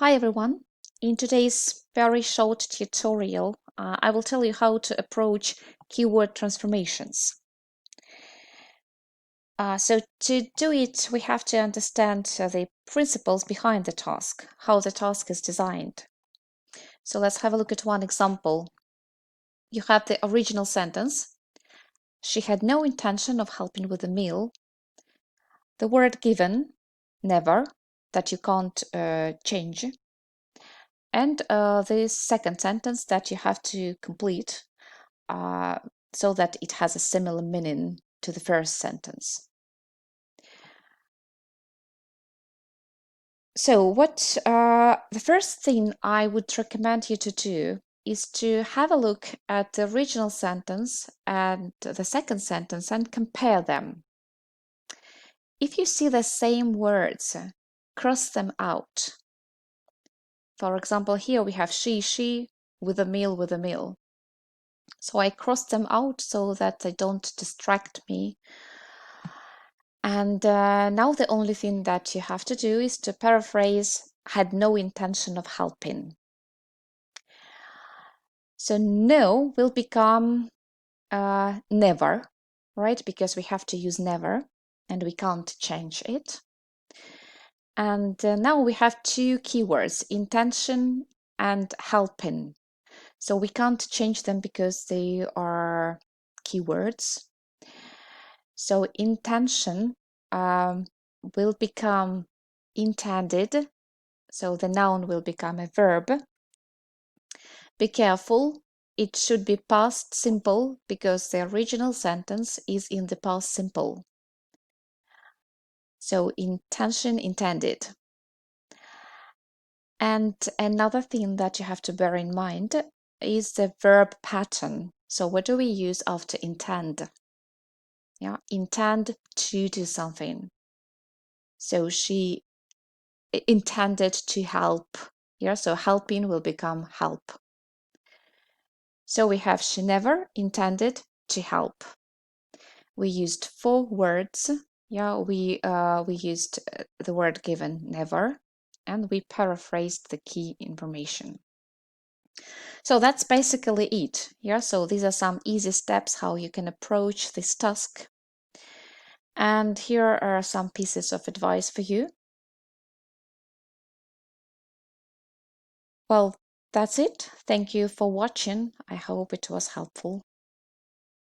Hi everyone. In today's very short tutorial, I will tell you how to approach keyword transformations. So to do it, we have to understand the principles behind the task, how the task is designed. So let's have a look at one example. You have the original sentence. She had no intention of helping with the meal. The word given, never, that you can't change. And the second sentence that you have to complete so that it has a similar meaning to the first sentence. So the first thing I would recommend you to do is to have a look at the original sentence and the second sentence and compare them. If you see the same words, cross them out. For example, here we have she, with a meal. So I crossed them out so that they don't distract me. And now the only thing that you have to do is to paraphrase, had no intention of helping. So no will become never, right? Because we have to use never and we can't change it. And now we have two keywords, intention and helping. So we can't change them because they are keywords. So intention will become intended. So the noun will become a verb. Be careful, it should be past simple because the original sentence is in the past simple. So intention, intended. And another thing that you have to bear in mind is the verb pattern. So what do we use after intend? Yeah, intend to do something. So she intended to help. Yeah, so helping will become help. So we have she never intended to help. We used 4 words. Yeah, we used the word given never, and we paraphrased the key information. So that's basically it. Yeah, so these are some easy steps how you can approach this task. And here are some pieces of advice for you. Well, that's it. Thank you for watching. I hope it was helpful.